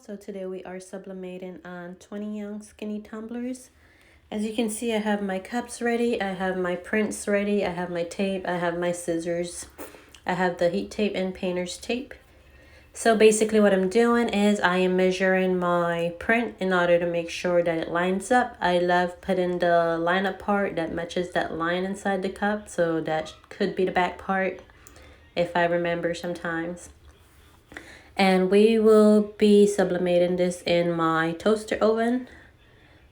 So today we are sublimating on 20 young skinny tumblers. As you can see, I have my cups ready, I have my prints ready, I have my tape, I have my scissors, I have the heat tape and painter's tape. So basically what I'm doing is I am measuring my print in order to make sure that it lines up. I love putting the line up part that matches that line inside the cup, so that could be the back part if I remember sometimes. And we will be sublimating this in my toaster oven,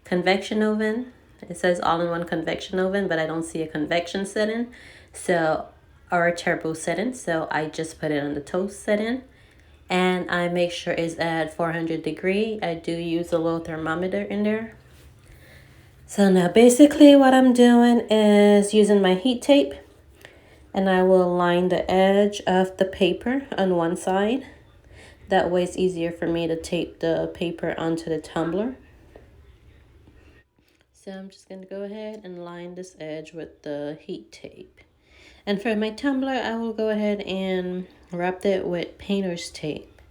convection oven. It says all-in-one convection oven, but I don't see a convection setting, or a turbo setting. So I just put it on the toast setting, and I make sure it's at 400 degree. I do use a little thermometer in there. So now basically what I'm doing is using my heat tape, and I will line the edge of the paper on one side. That way it's easier for me to tape the paper onto the tumbler. So I'm just going to go ahead and line this edge with the heat tape. And for my tumbler, I will go ahead and wrap it with painter's tape.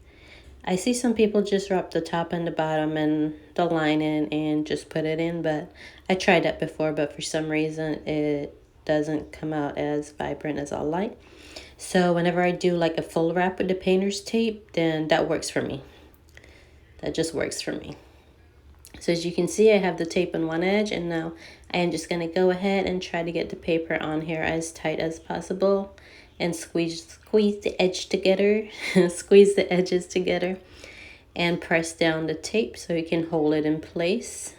I see some people just wrap the top and the bottom and the lining and just put it in, but I tried that before, but for some reason it doesn't come out as vibrant as I like. So whenever I do like a full wrap with the painter's tape, then that works for me. That just works for me. So as you can see, I have the tape on one edge, and now I am just going to go ahead and try to get the paper on here as tight as possible and squeeze the edge together, squeeze the edges together, and press down the tape so you can hold it in place.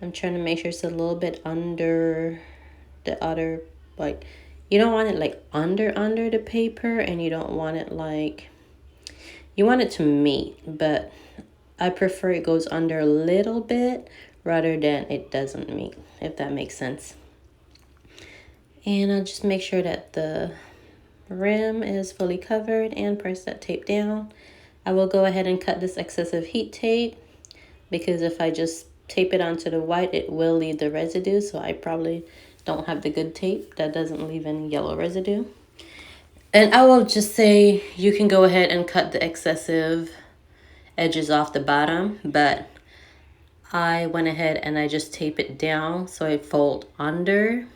I'm trying to make sure it's a little bit under the other, like, you don't want it like under the paper, and you don't want it like, you want it to meet, but I prefer it goes under a little bit rather than it doesn't meet, if that makes sense. And I'll just make sure that the rim is fully covered and press that tape down. I will go ahead and cut this excessive heat tape, because if I just tape it onto the white, it will leave the residue, so I probably don't have the good tape that doesn't leave any yellow residue. And I will just say you can go ahead and cut the excessive edges off the bottom, but I went ahead and I just tape it down so it fold under.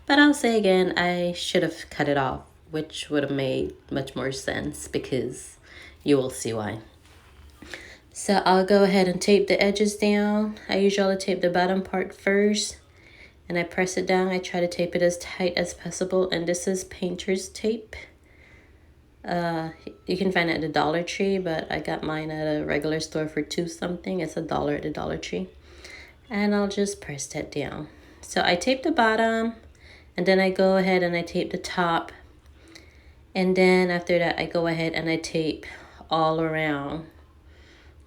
But I'll say again, I should have cut it off, which would have made much more sense, because you will see why. So I'll go ahead and tape the edges down. I usually tape the bottom part first, and I press it down. I try to tape it as tight as possible, and this is painter's tape. You can find it at the Dollar Tree, but I got mine at a regular store for $2 something. It's $1 at the Dollar Tree. And I'll just press that down. So I tape the bottom, and then I go ahead and I tape the top. And then after that, I go ahead and I tape all around.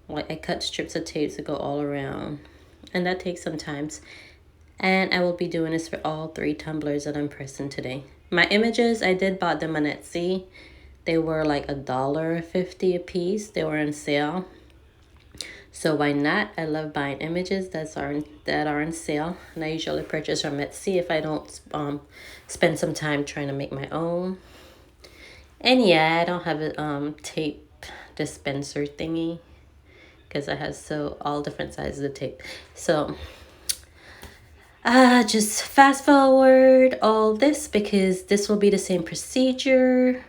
Like, I cut strips of tape to go all around. And that takes some time. And I will be doing this for all 3 tumblers that I'm pressing today. My images, I did bought them on Etsy. They were like $1.50 a piece. They were on sale. So why not? I love buying images that are on sale. And I usually purchase from Etsy if I don't spend some time trying to make my own. And yeah, I don't have a tape dispenser thingy, because I have all different sizes of tape. So just fast forward all this, because this will be the same procedure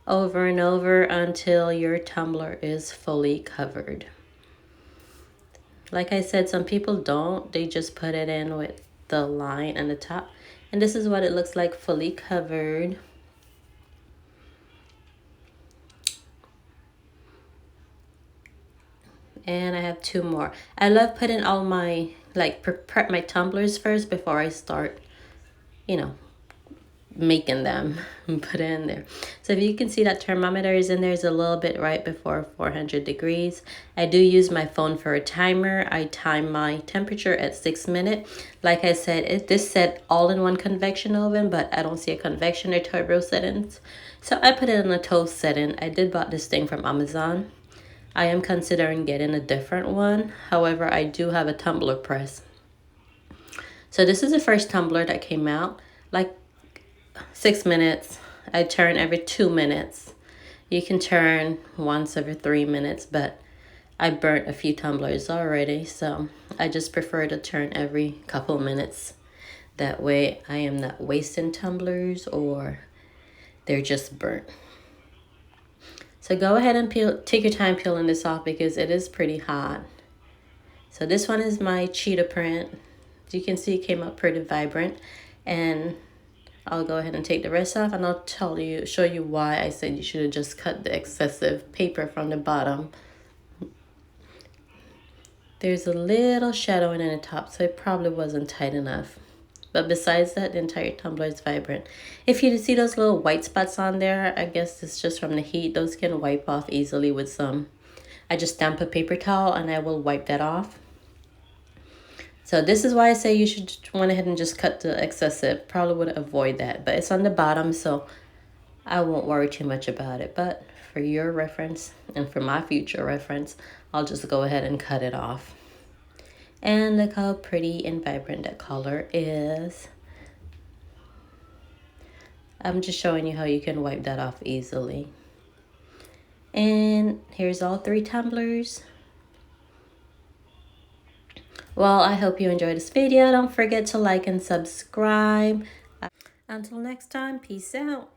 over and over until your tumbler is fully covered. Like I said, some people don't. They just put it in with the line on the top. And this is what it looks like fully covered. And I have 2 more. I love putting all my, prep my tumblers first before I start, making them and put it in there. So if you can see that thermometer is in there, is a little bit right before 400 degrees. I do use my phone for a timer. I time my temperature at 6 minutes. Like I said, this said all-in-one convection oven, but I don't see a convection or turbo settings, so I put it in a toast setting. I did bought this thing from Amazon. I am considering getting a different one. However, I do have a tumbler press. So this is the first tumbler that came out. Like 6 minutes. I turn every 2 minutes. You can turn once every 3 minutes, but I burnt a few tumblers already, so I just prefer to turn every couple minutes. That way I am not wasting tumblers or they're just burnt. So go ahead and take your time peeling this off because it is pretty hot. So this one is my cheetah print. As you can see, it came up pretty vibrant. And I'll go ahead and take the rest off, and I'll show you why I said you should have just cut the excessive paper from the bottom. There's a little shadowing in the top, so it probably wasn't tight enough. But besides that, the entire tumbler is vibrant. If you see those little white spots on there, I guess it's just from the heat. Those can wipe off easily with some. I just damp a paper towel and I will wipe that off. So this is why I say you should went ahead and just cut the excessive. Probably would avoid that, but it's on the bottom, so I won't worry too much about it. But for your reference and for my future reference, I'll just go ahead and cut it off. And look how pretty and vibrant that color is. I'm just showing you how you can wipe that off easily. And here's all 3 tumblers. Well, I hope you enjoyed this video. Don't forget to like and subscribe. Until next time, peace out.